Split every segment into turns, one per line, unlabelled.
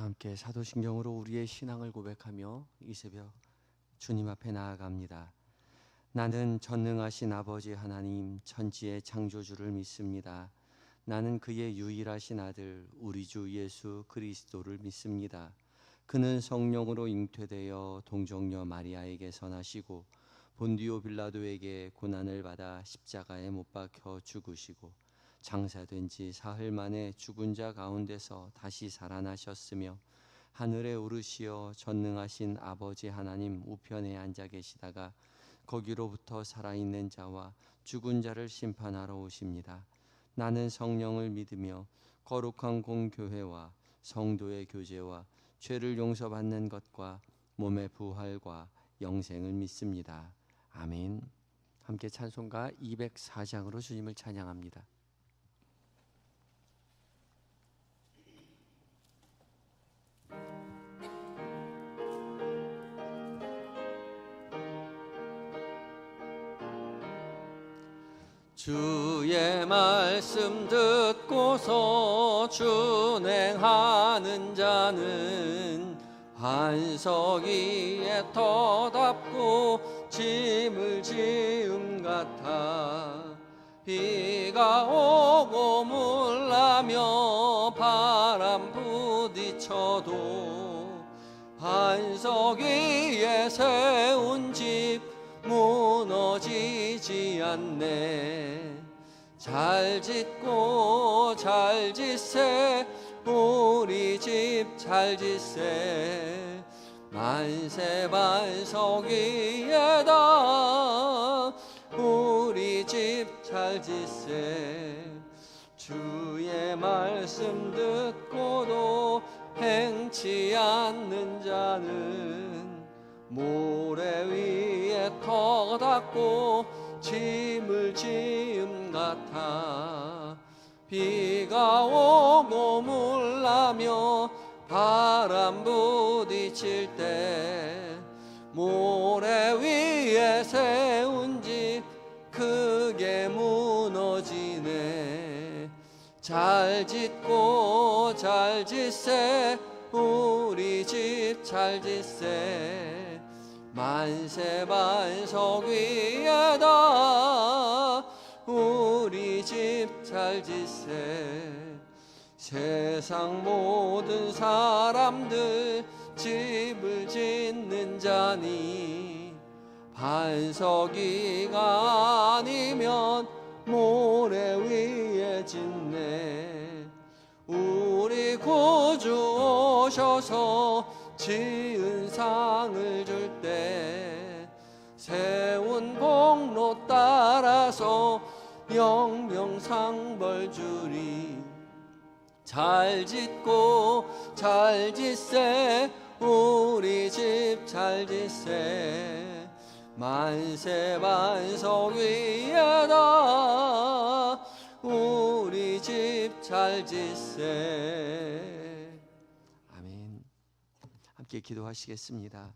함께 사도신경으로 우리의 신앙을 고백하며 이 새벽 주님 앞에 나아갑니다. 나는 전능하신 아버지 하나님 천지의 창조주를 믿습니다. 나는 그의 유일하신 아들 우리 주 예수 그리스도를 믿습니다. 그는 성령으로 잉태되어 동정녀 마리아에게서 나시고 본디오 빌라도에게 고난을 받아 십자가에 못 박혀 죽으시고 장사된 지 사흘 만에 죽은 자 가운데서 다시 살아나셨으며 하늘에 오르시어 전능하신 아버지 하나님 우편에 앉아 계시다가 거기로부터 살아있는 자와 죽은 자를 심판하러 오십니다. 나는 성령을 믿으며 거룩한 공교회와 성도의 교제와 죄를 용서받는 것과 몸의 부활과 영생을 믿습니다. 아멘. 함께 찬송가 204장으로 주님을 찬양합니다. 주의 말씀 듣고서 준행하는 자는 반석 위에 터답고 짐을 지음 같아 비가 오고 물나며 바람 부딪혀도 반석 위에 세운 집 무너지지 않네. 잘 짓고 잘 짓세 우리 집 잘 짓세 만세 반석 위에다 우리 집 잘 짓세. 주의 말씀 듣고도 행치 않는 자는 모래 위에 터닫고 짐을 지음 같아 비가 오고 물나며 바람 부딪힐 때 모래 위에 세운 집 크게 무너지네. 잘 짓고 잘 짓세 우리 집 잘 짓세 만세 반석 위에다 우리 집 잘 짓세. 세상 모든 사람들 집을 짓는 자니 반석 위가 아니면 모래 위에 짓네. 우리 구주 오셔서 지은 상을 줄 때 세운 공로 따라서 영영상벌 주리. 잘 짓고 잘 짓세 우리 집 잘 짓세 만세 반석 위에다 우리 집 잘 짓세. 아멘. 함께 기도하시겠습니다.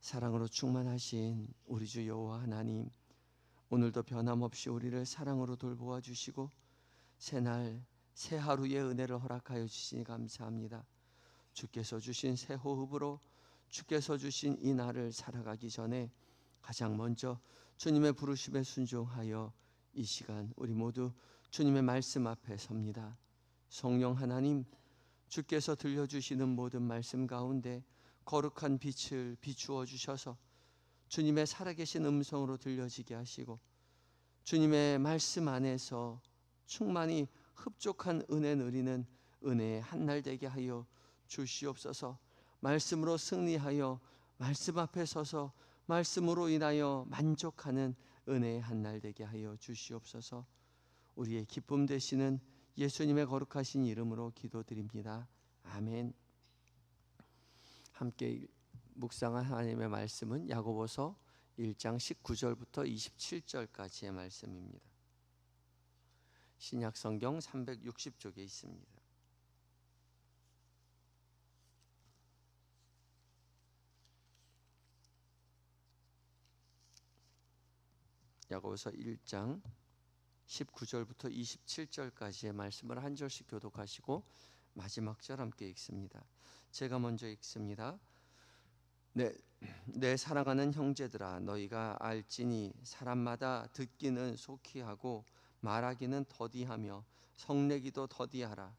사랑으로 충만하신 우리 주 여호와 하나님, 오늘도 변함없이 우리를 사랑으로 돌보아 주시고 새날 새 하루의 은혜를 허락하여 주시니 감사합니다. 주께서 주신 새 호흡으로 주께서 주신 이 날을 살아가기 전에 가장 먼저 주님의 부르심에 순종하여 이 시간 우리 모두 주님의 말씀 앞에 섭니다. 성령 하나님, 주께서 들려주시는 모든 말씀 가운데 거룩한 빛을 비추어 주셔서 주님의 살아계신 음성으로 들려지게 하시고 주님의 말씀 안에서 충만히 흡족한 은혜 누리는 은혜의 한날 되게 하여 주시옵소서. 말씀으로 승리하여 말씀 앞에 서서 말씀으로 인하여 만족하는 은혜의 한날 되게 하여 주시옵소서. 우리의 기쁨 되시는 예수님의 거룩하신 이름으로 기도드립니다. 아멘. 함께 묵상한 하나님의 말씀은 야고보서 1장 19절부터 27절까지의 말씀입니다. 신약성경 360쪽에 있습니다. 야고보서 1장 19절부터 27절까지의 말씀을 한 절씩 교독하시고 마지막 절 함께 읽습니다. 제가 먼저 읽습니다. 내 사랑하는 형제들아, 너희가 알지니 사람마다 듣기는 속히 하고 말하기는 더디하며 성내기도 더디하라.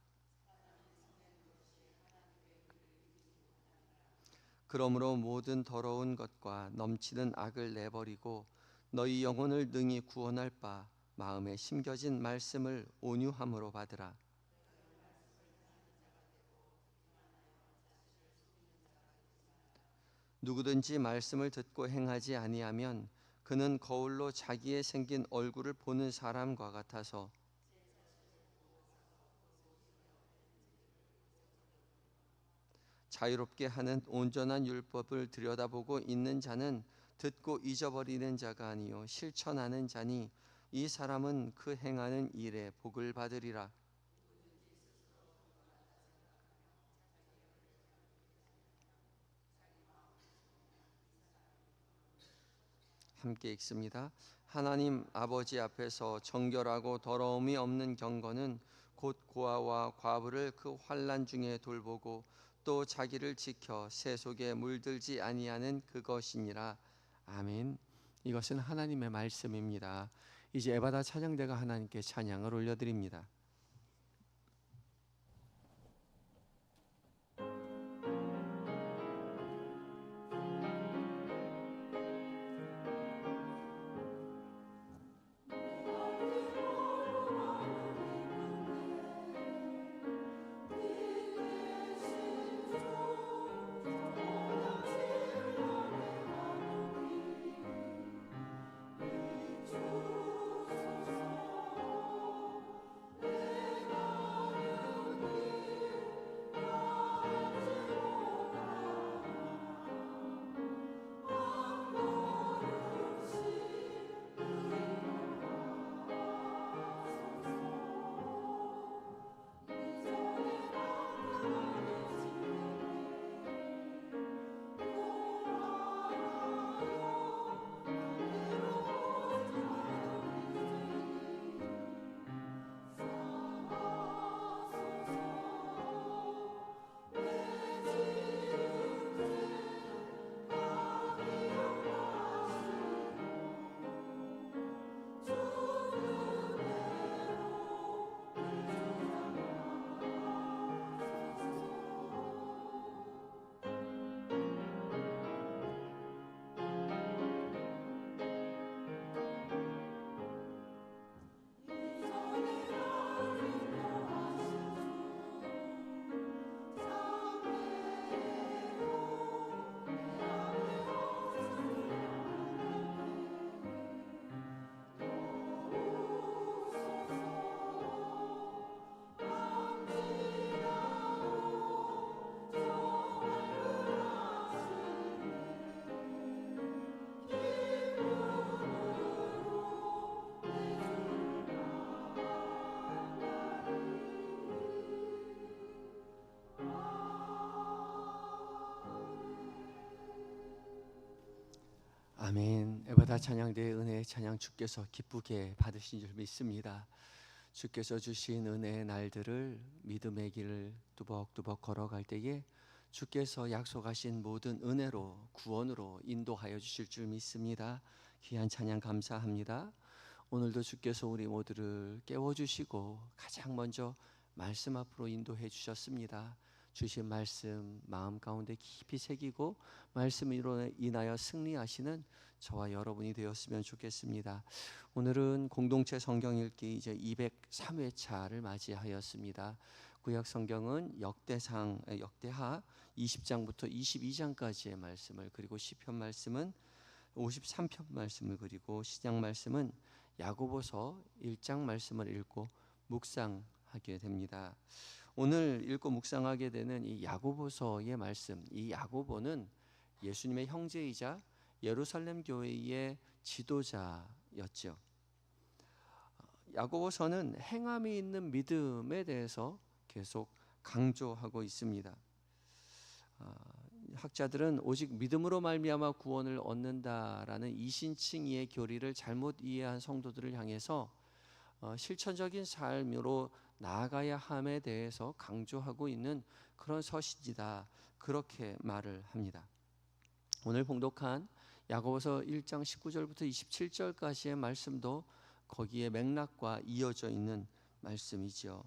그러므로 모든 더러운 것과 넘치는 악을 내버리고 너희 영혼을 능히 구원할 바 마음에 심겨진 말씀을 온유함으로 받으라. 누구든지 말씀을 듣고 행하지 아니하면 그는 거울로 자기의 생긴 얼굴을 보는 사람과 같아서 자유롭게 하는 온전한 율법을 들여다보고 있는 자는 듣고 잊어버리는 자가 아니요 실천하는 자니 이 사람은 그 행하는 일에 복을 받으리라. 함께 읽습니다. 하나님 아버지 앞에서 정결하고 더러움이 없는 경건은 곧 고아와 과부를 그 환난 중에 돌보고 또 자기를 지켜 새 속에 물들지 아니하는 그것이니라. 아멘. 이것은 하나님의 말씀입니다. 이제 에바다 찬양대가 하나님께 찬양을 올려드립니다. 아멘. 에바다 찬양대의 은혜의 찬양 주께서 기쁘게 받으신 줄 믿습니다. 주께서 주신 은혜의 날들을 믿음의 길을 뚜벅뚜벅 걸어갈 때에 주께서 약속하신 모든 은혜로 구원으로 인도하여 주실 줄 믿습니다. 귀한 찬양 감사합니다. 오늘도 주께서 우리 모두를 깨워주시고 가장 먼저 말씀 앞으로 인도해 주셨습니다. 주신 말씀 마음 가운데 깊이 새기고 말씀으로 인하여 승리하시는 저와 여러분이 되었으면 좋겠습니다. 오늘은 공동체 성경 읽기 이제 203회차를 맞이하였습니다. 구약 성경은 역대하 20장부터 22장까지의 말씀을, 그리고 시편 말씀은 53편 말씀을, 그리고 신약 말씀은 야고보서 1장 말씀을 읽고 묵상하게 됩니다. 오늘 읽고 묵상하게 되는 이 야고보서의 말씀, 이 야고보는 예수님의 형제이자 예루살렘 교회의 지도자였죠. 야고보서는 행함이 있는 믿음에 대해서 계속 강조하고 있습니다. 학자들은 오직 믿음으로 말미암아 구원을 얻는다라는 이신칭의의 교리를 잘못 이해한 성도들을 향해서 실천적인 삶으로 나아가야 함에 대해서 강조하고 있는 그런 서신이다, 그렇게 말을 합니다. 오늘 봉독한 야고보서 1장 19절부터 27절까지의 말씀도 거기에 맥락과 이어져 있는 말씀이죠.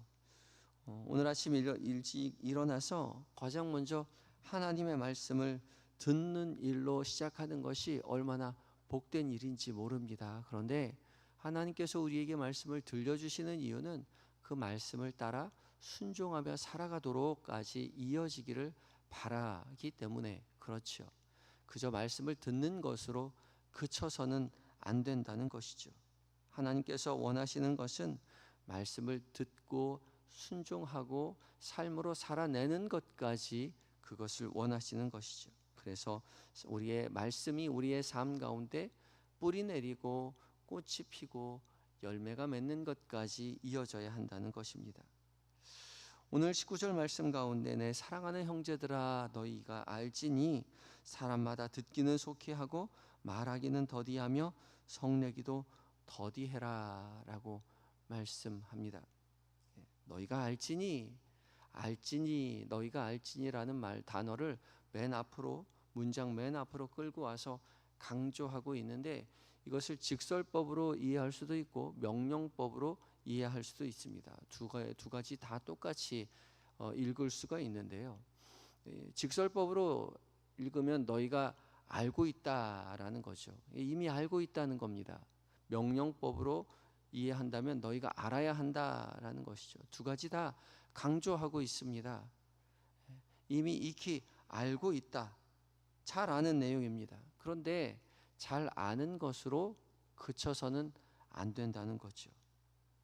오늘 아침 일찍 일어나서 가장 먼저 하나님의 말씀을 듣는 일로 시작하는 것이 얼마나 복된 일인지 모릅니다. 그런데 하나님께서 우리에게 말씀을 들려주시는 이유는 그 말씀을 따라 순종하며 살아가도록까지 이어지기를 바라기 때문에 그렇죠. 그저 말씀을 듣는 것으로 그쳐서는 안 된다는 것이죠. 하나님께서 원하시는 것은 말씀을 듣고 순종하고 삶으로 살아내는 것까지 그것을 원하시는 것이죠. 그래서 우리의 말씀이 우리의 삶 가운데 뿌리 내리고 꽃이 피고 열매가 맺는 것까지 이어져야 한다는 것입니다. 오늘 19절 말씀 가운데 내 사랑하는 형제들아 너희가 알지니 사람마다 듣기는 속히 하고 말하기는 더디하며 성내기도 더디해라 라고 말씀합니다. 너희가 알지니 너희가 알지니라는 단어를 맨 앞으로, 문장 맨 앞으로 끌고 와서 강조하고 있는데, 이것을 직설법으로 이해할 수도 있고 명령법으로 이해할 수도 있습니다. 두 가지 다 똑같이 읽을 수가 있는데요. 직설법으로 읽으면 너희가 알고 있다라는 거죠. 이미 알고 있다는 겁니다. 명령법으로 이해한다면 너희가 알아야 한다라는 것이죠. 두 가지 다 강조하고 있습니다. 이미 익히 알고 있다, 잘 아는 내용입니다. 그런데 잘 아는 것으로 그쳐서는 안 된다는 거죠.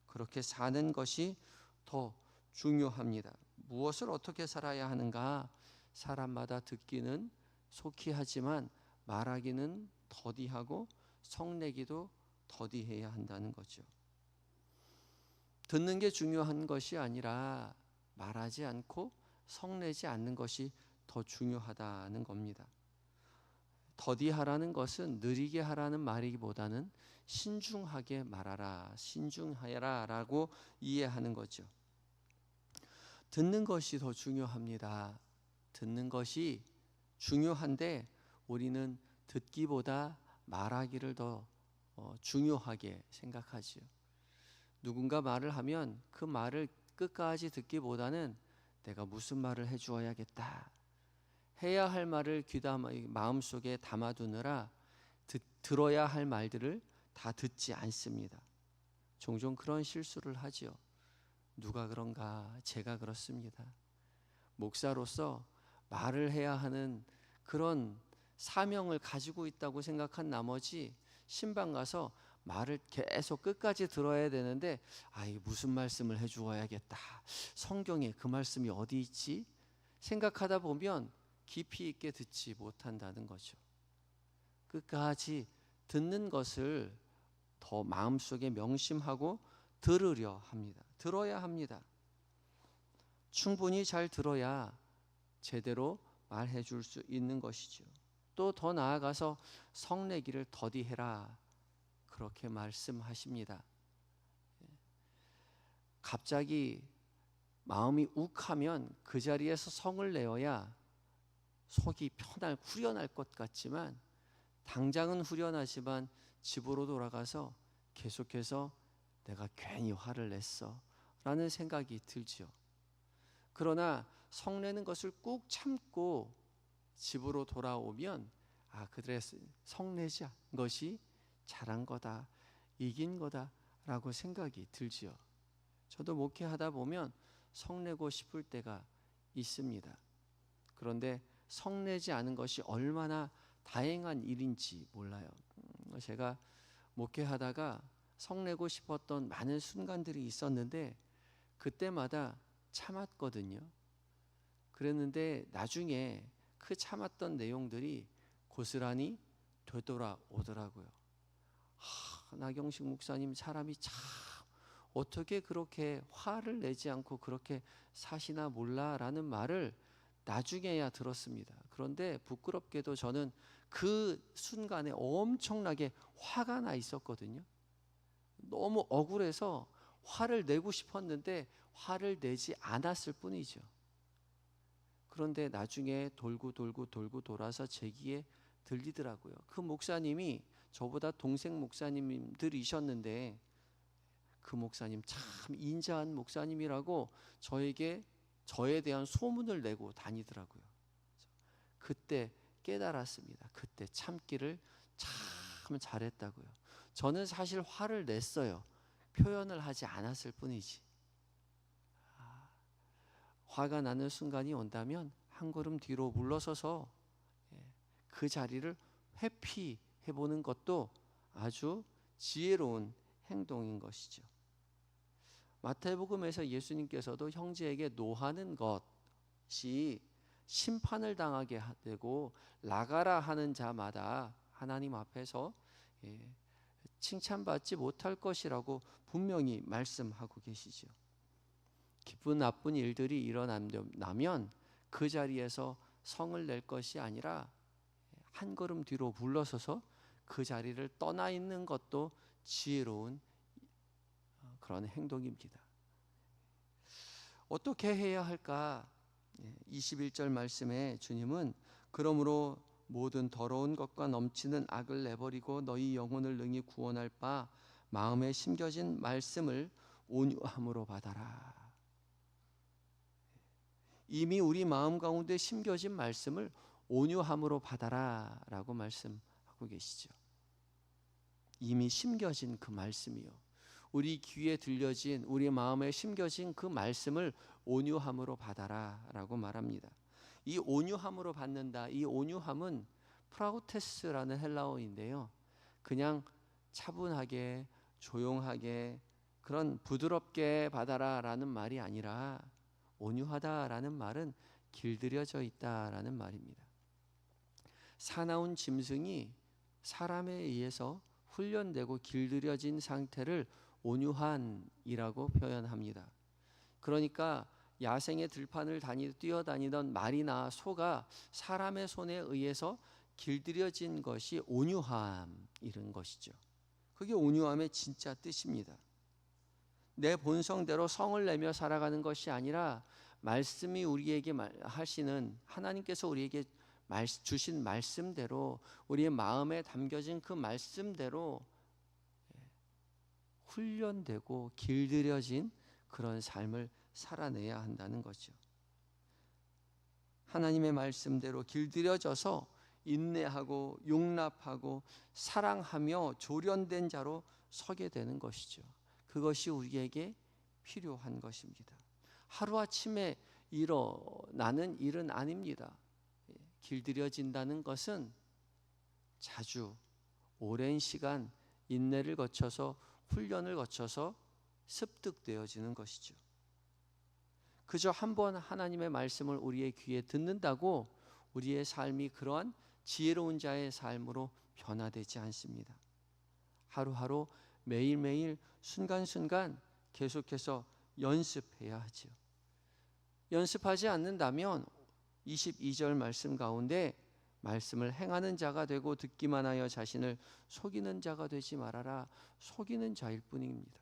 그렇게 사는 것이 더 중요합니다. 무엇을 어떻게 살아야 하는가? 사람마다 듣기는 속히 하지만 말하기는 더디하고 성내기도 더디해야 한다는 거죠. 듣는 게 중요한 것이 아니라 말하지 않고 성내지 않는 것이 더 중요하다는 겁니다. 더디하라는 것은 느리게 하라는 말이기보다는 신중하게 말하라, 신중하여라 라고 이해하는 거죠. 듣는 것이 더 중요합니다. 듣는 것이 중요한데 우리는 듣기보다 말하기를 더 중요하게 생각하지요. 누군가 말을 하면 그 말을 끝까지 듣기보다는 내가 무슨 말을 해주어야겠다, 해야 할 말을 마음속에 담아두느라 들어야 할 말들을 다 듣지 않습니다. 종종 그런 실수를 하지요. 누가 그런가? 제가 그렇습니다. 목사로서 말을 해야 하는 그런 사명을 가지고 있다고 생각한 나머지 신방 가서 말을 계속 끝까지 들어야 되는데 이게 무슨 말씀을 해주어야겠다, 성경에 그 말씀이 어디 있지? 생각하다 보면 깊이 있게 듣지 못한다는 거죠. 끝까지 듣는 것을 더 마음속에 명심하고 들으려 합니다. 들어야 합니다. 충분히 잘 들어야 제대로 말해 줄 수 있는 것이죠. 또 더 나아가서 성내기를 더디해라, 그렇게 말씀하십니다. 갑자기 마음이 욱하면 그 자리에서 성을 내어야 속이 후련할 것 같지만, 당장은 후련하지만 집으로 돌아가서 계속해서 내가 괜히 화를 냈어 라는 생각이 들지요. 그러나 성내는 것을 꾹 참고 집으로 돌아오면 그들의 성내지 않은 것이 잘한 거다, 이긴 거다 라고 생각이 들지요. 저도 목회하다 보면 성내고 싶을 때가 있습니다. 그런데 성내지 않은 것이 얼마나 다행한 일인지 몰라요. 제가 목회하다가 성내고 싶었던 많은 순간들이 있었는데 그때마다 참았거든요. 그랬는데 나중에 그 참았던 내용들이 고스란히 되돌아오더라고요. 나경식 목사님 사람이 참 어떻게 그렇게 화를 내지 않고 그렇게 사시나 몰라라는 말을 나중에야 들었습니다. 그런데 부끄럽게도 저는 그 순간에 엄청나게 화가 나 있었거든요. 너무 억울해서 화를 내고 싶었는데 화를 내지 않았을 뿐이죠. 그런데 나중에 돌고 돌아서 제 귀에 들리더라고요. 그 목사님이 저보다 동생 목사님들이셨는데 그 목사님 참 인자한 목사님이라고 저에 대한 소문을 내고 다니더라고요. 그때 깨달았습니다. 그때 참기를 참 잘했다고요. 저는 사실 화를 냈어요. 표현을 하지 않았을 뿐이지. 화가 나는 순간이 온다면 한 걸음 뒤로 물러서서 그 자리를 회피해보는 것도 아주 지혜로운 행동인 것이죠. 마태복음에서 예수님께서도 형제에게 노하는 것이 심판을 당하게 되고 나가라 하는 자마다 하나님 앞에서 칭찬받지 못할 것이라고 분명히 말씀하고 계시죠. 기쁜 나쁜 일들이 일어나면 그 자리에서 성을 낼 것이 아니라 한 걸음 뒤로 물러서서 그 자리를 떠나 있는 것도 지혜로운 그런 행동입니다. 어떻게 해야 할까? 21절 말씀에 주님은 그러므로 모든 더러운 것과 넘치는 악을 내버리고 너희 영혼을 능히 구원할 바 마음에 심겨진 말씀을 온유함으로 받아라. 이미 우리 마음 가운데 심겨진 말씀을 온유함으로 받아라 라고 말씀하고 계시죠. 이미 심겨진 그 말씀이요, 우리 귀에 들려진, 우리 마음에 심겨진 그 말씀을 온유함으로 받아라 라고 말합니다. 이 온유함으로 받는다, 이 온유함은 프라우테스라는 헬라어인데요, 그냥 차분하게 조용하게 그런 부드럽게 받아라 라는 말이 아니라 온유하다라는 말은 길들여져 있다라는 말입니다. 사나운 짐승이 사람에 의해서 훈련되고 길들여진 상태를 온유한이라고 표현합니다. 그러니까 야생의 들판을 뛰어다니던 말이나 소가 사람의 손에 의해서 길들여진 것이 온유함, 이런 것이죠. 그게 온유함의 진짜 뜻입니다. 내 본성대로 성을 내며 살아가는 것이 아니라 말씀이 우리에게 하시는, 하나님께서 우리에게 주신 말씀대로, 우리의 마음에 담겨진 그 말씀대로 훈련되고 길들여진 그런 삶을 살아내야 한다는 거죠. 하나님의 말씀대로 길들여져서 인내하고 용납하고 사랑하며 조련된 자로 서게 되는 것이죠. 그것이 우리에게 필요한 것입니다. 하루아침에 일어나는 일은 아닙니다. 길들여진다는 것은 자주 오랜 시간 인내를 거쳐서, 훈련을 거쳐서 습득되어지는 것이죠. 그저 한번 하나님의 말씀을 우리의 귀에 듣는다고 우리의 삶이 그러한 지혜로운 자의 삶으로 변화되지 않습니다. 하루하루 매일매일 순간순간 계속해서 연습해야 하죠. 연습하지 않는다면 22절 말씀 가운데 말씀을 행하는 자가 되고 듣기만 하여 자신을 속이는 자가 되지 말아라, 속이는 자일 뿐입니다.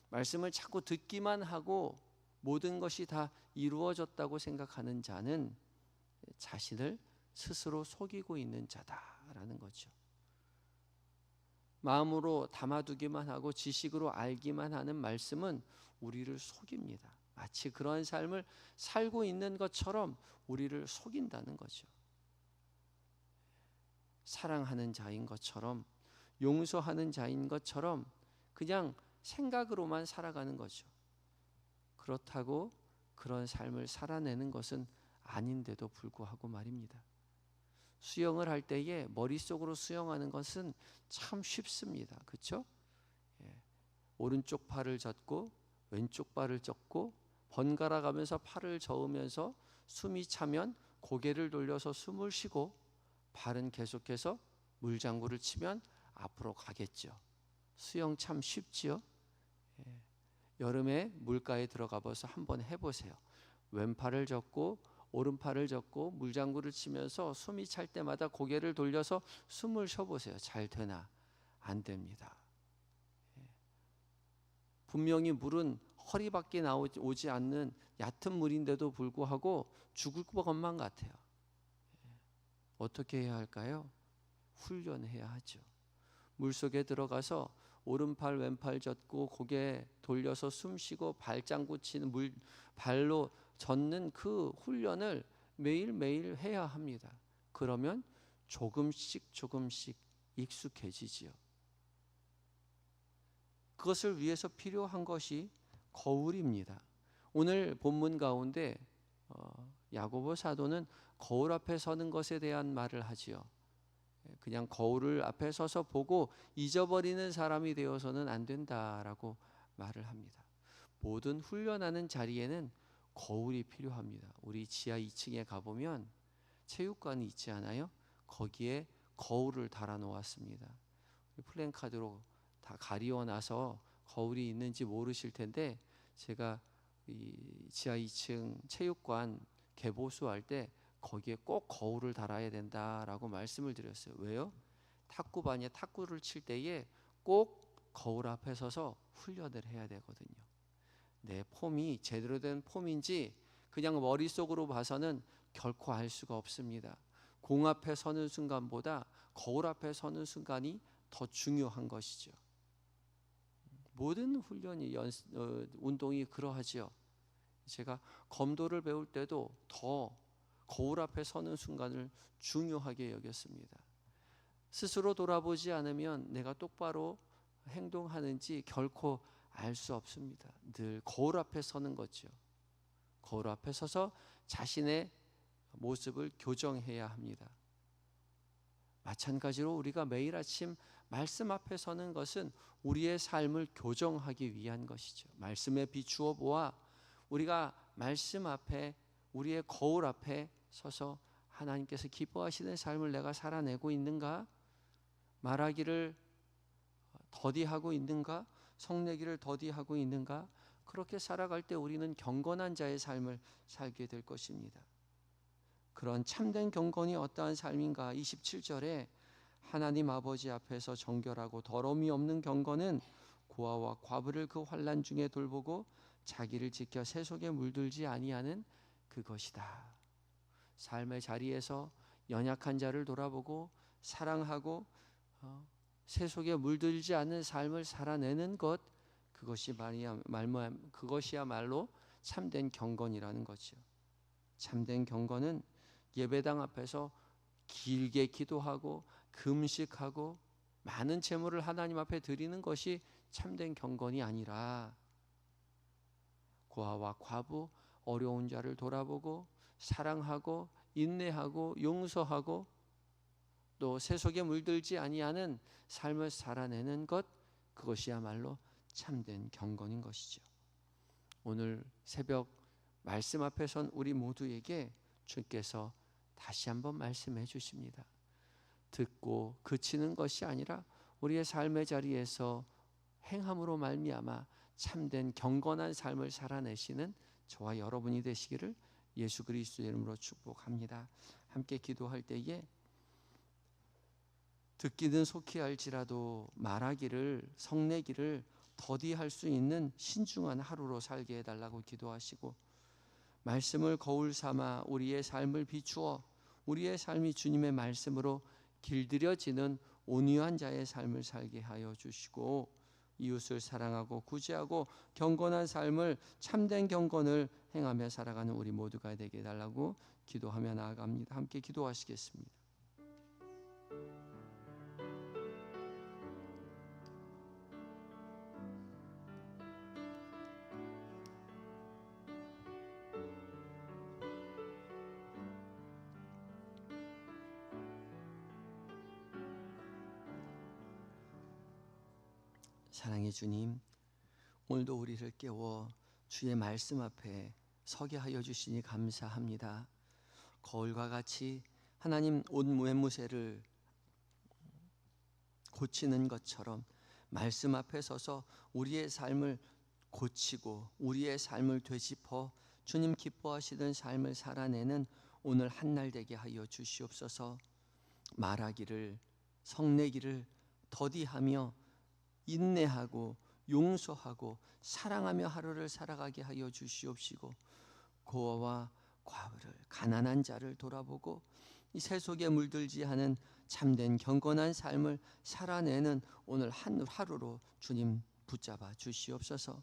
말씀을 자꾸 듣기만 하고 모든 것이 다 이루어졌다고 생각하는 자는 자신을 스스로 속이고 있는 자다라는 거죠. 마음으로 담아두기만 하고 지식으로 알기만 하는 말씀은 우리를 속입니다. 마치 그러한 삶을 살고 있는 것처럼 우리를 속인다는 거죠. 사랑하는 자인 것처럼, 용서하는 자인 것처럼 그냥 생각으로만 살아가는 거죠. 그렇다고 그런 삶을 살아내는 것은 아닌데도 불구하고 말입니다. 수영을 할 때에 머릿속으로 수영하는 것은 참 쉽습니다. 그렇죠? 오른쪽 팔을 젓고 왼쪽 발을 젓고 번갈아 가면서 팔을 저으면서 숨이 차면 고개를 돌려서 숨을 쉬고 발은 계속해서 물장구를 치면 앞으로 가겠죠. 수영 참 쉽지요? 여름에 물가에 들어가 봐서 한번 해보세요. 왼팔을 젓고 오른팔을 젓고 물장구를 치면서 숨이 찰 때마다 고개를 돌려서 숨을 쉬어보세요. 잘 되나? 안 됩니다. 분명히 물은 허리밖에 오지 않는 얕은 물인데도 불구하고 죽을 것만 같아요. 어떻게 해야 할까요? 훈련해야 하죠. 물속에 들어가서 오른팔 왼팔 젓고 고개 돌려서 숨 쉬고 발장구 치는 발로 젓는 그 훈련을 매일매일 해야 합니다. 그러면 조금씩 익숙해지지요. 그것을 위해서 필요한 것이 거울입니다. 오늘 본문 가운데 야고보 사도는 거울 앞에 서는 것에 대한 말을 하지요. 그냥 거울을 앞에 서서 보고 잊어버리는 사람이 되어서는 안 된다라고 말을 합니다. 모든 훈련하는 자리에는 거울이 필요합니다. 우리 지하 2층에 가보면 체육관이 있지 않아요? 거기에 거울을 달아 놓았습니다. 플랜카드로 다 가리워놔서 거울이 있는지 모르실 텐데, 제가 이 지하 2층 체육관 개보수할 때 거기에 꼭 거울을 달아야 된다라고 말씀을 드렸어요. 왜요? 탁구반에 탁구를 칠 때에 꼭 거울 앞에 서서 훈련을 해야 되거든요. 내 폼이 제대로 된 폼인지 그냥 머릿속으로 봐서는 결코 알 수가 없습니다. 공 앞에 서는 순간보다 거울 앞에 서는 순간이 더 중요한 것이죠. 모든 훈련이 운동이 그러하지요. 제가 검도를 배울 때도 더 거울 앞에 서는 순간을 중요하게 여겼습니다. 스스로 돌아보지 않으면 내가 똑바로 행동하는지 결코 알 수 없습니다. 늘 거울 앞에 서는 거죠. 거울 앞에 서서 자신의 모습을 교정해야 합니다. 마찬가지로 우리가 매일 아침 말씀 앞에 서는 것은 우리의 삶을 교정하기 위한 것이죠. 말씀에 비추어 보아 우리가 말씀 앞에, 우리의 거울 앞에 서서 하나님께서 기뻐하시는 삶을 내가 살아내고 있는가? 말하기를 더디하고 있는가? 성내기를 더디하고 있는가? 그렇게 살아갈 때 우리는 경건한 자의 삶을 살게 될 것입니다. 그런 참된 경건이 어떠한 삶인가? 27절에 하나님 아버지 앞에서 정결하고 더러움이 없는 경건은 고아와 과부를 그 환난 중에 돌보고 자기를 지켜 세속에 물들지 아니하는 그것이다. 삶의 자리에서 연약한 자를 돌아보고 사랑하고 세속에 물들지 않는 삶을 살아내는 것, 그것이야말로 참된 경건이라는 거죠. 참된 경건은 예배당 앞에서 길게 기도하고 금식하고 많은 제물을 하나님 앞에 드리는 것이 참된 경건이 아니라, 고아와 과부, 어려운 자를 돌아보고 사랑하고 인내하고 용서하고 또 세속에 물들지 아니하는 삶을 살아내는 것, 그것이야말로 참된 경건인 것이죠. 오늘 새벽 말씀 앞에 선 우리 모두에게 주께서 다시 한번 말씀해 주십니다. 듣고 그치는 것이 아니라 우리의 삶의 자리에서 행함으로 말미암아 참된 경건한 삶을 살아내시는 저와 여러분이 되시기를 예수 그리스도의 이름으로 축복합니다. 함께 기도할 때에 듣기는 속히 알지라도 말하기를, 성내기를 더디할 수 있는 신중한 하루로 살게 해달라고 기도하시고, 말씀을 거울 삼아 우리의 삶을 비추어 우리의 삶이 주님의 말씀으로 길들여지는 온유한 자의 삶을 살게 하여 주시고, 이웃을 사랑하고 구제하고 경건한 삶을, 참된 경건을 행하며 살아가는 우리 모두가 되게 해달라고 기도하며 나아갑니다. 함께 기도하시겠습니다. 사랑의 주님, 오늘도 우리를 깨워 주의 말씀 앞에 서게 하여 주시니 감사합니다. 거울과 같이 하나님 옷 외무새를 고치는 것처럼 말씀 앞에 서서 우리의 삶을 고치고 우리의 삶을 되짚어 주님 기뻐하시던 삶을 살아내는 오늘 한날 되게 하여 주시옵소서. 말하기를, 성내기를 더디하며 인내하고 용서하고 사랑하며 하루를 살아가게 하여 주시옵시고, 고아와 과부를, 가난한 자를 돌아보고 이 세속에 물들지 않은 참된 경건한 삶을 살아내는 오늘 한 하루로 주님 붙잡아 주시옵소서.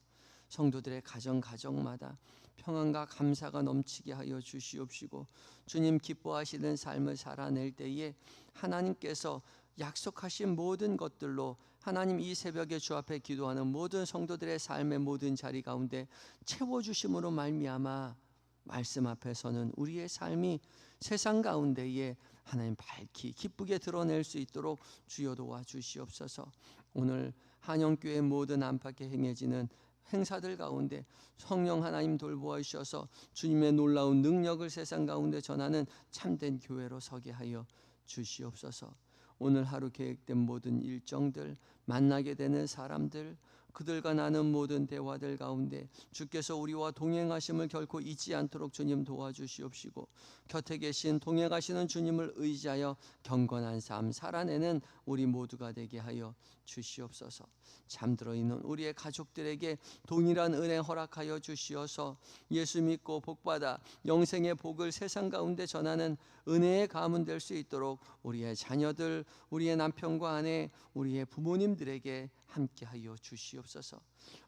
성도들의 가정마다 평안과 감사가 넘치게 하여 주시옵시고, 주님 기뻐하시는 삶을 살아낼 때에 하나님께서 약속하신 모든 것들로 하나님 이 새벽에 주 앞에 기도하는 모든 성도들의 삶의 모든 자리 가운데 채워주심으로 말미암아 말씀 앞에서는 우리의 삶이 세상 가운데에 하나님 밝히 기쁘게 드러낼 수 있도록 주여 도와주시옵소서. 오늘 한영교회 모든 안팎에 행해지는 행사들 가운데 성령 하나님 돌보아 주셔서 주님의 놀라운 능력을 세상 가운데 전하는 참된 교회로 서게 하여 주시옵소서. 오늘 하루 계획된 모든 일정들, 만나게 되는 사람들, 그들과 나눈 모든 대화들 가운데 주께서 우리와 동행하심을 결코 잊지 않도록 주님 도와주시옵시고, 곁에 계신 동행하시는 주님을 의지하여 경건한 삶 살아내는 우리 모두가 되게 하여 주시옵소서. 잠들어 있는 우리의 가족들에게 동일한 은혜 허락하여 주시어서 예수 믿고 복받아 영생의 복을 세상 가운데 전하는 은혜의 가문 될 수 있도록 우리의 자녀들, 우리의 남편과 아내, 우리의 부모님들에게 함께하여 주시옵소서.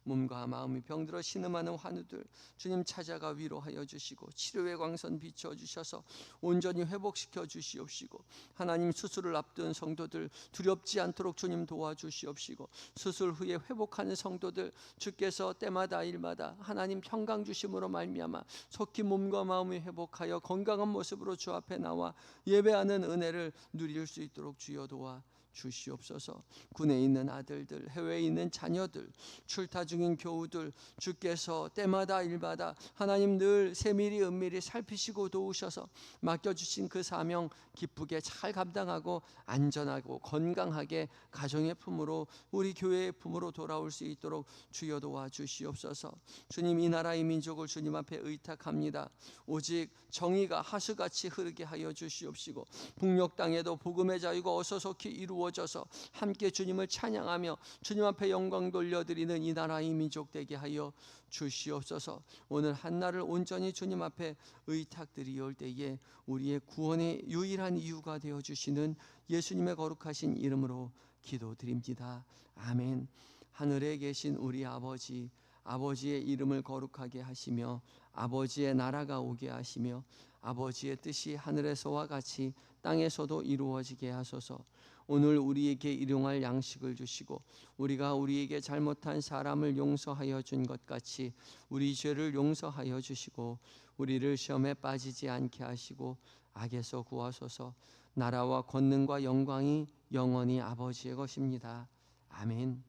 몸과 마음이 병들어 신음하는 환우들 주님 찾아가 위로하여 주시고, 치료의 광선 비춰주셔서 온전히 회복시켜 주시옵시고, 하나님 수술을 앞둔 성도들 두렵지 않도록 주님 도와주시옵시고, 수술 후에 회복하는 성도들 주께서 때마다 일마다 하나님 평강 주심으로 말미암아 속히 몸과 마음이 회복하여 건강한 모습으로 주 앞에 나와 예배하는 은혜를 누릴 수 있도록 주여 도와 주시옵소서. 군에 있는 아들들, 해외에 있는 자녀들, 출타 중인 교우들 주께서 때마다 일마다 하나님 늘 세밀히 은밀히 살피시고 도우셔서 맡겨주신 그 사명 기쁘게 잘 감당하고 안전하고 건강하게 가정의 품으로, 우리 교회의 품으로 돌아올 수 있도록 주여 도와 주시옵소서. 주님, 이 나라 이 민족을 주님 앞에 의탁합니다. 오직 정의가 하수같이 흐르게 하여 주시옵시고, 북녘 땅에도 복음의 자유가 어서속히 이루어져서 함께 주님을 찬양하며 주님 앞에 영광 돌려드리는 이 나라 이 민족 되게 하여 주시옵소서. 오늘 한날을 온전히 주님 앞에 의탁드리올 때에 우리의 구원의 유일한 이유가 되어주시는 예수님의 거룩하신 이름으로 기도드립니다. 아멘. 하늘에 계신 우리 아버지, 아버지의 이름을 거룩하게 하시며 아버지의 나라가 오게 하시며 아버지의 뜻이 하늘에서와 같이 땅에서도 이루어지게 하소서. 오늘 우리에게 일용할 양식을 주시고 우리가 우리에게 잘못한 사람을 용서하여 준 것 같이 우리 죄를 용서하여 주시고, 우리를 시험에 빠지지 않게 하시고 악에서 구하소서. 나라와 권능과 영광이 영원히 아버지의 것입니다. 아멘.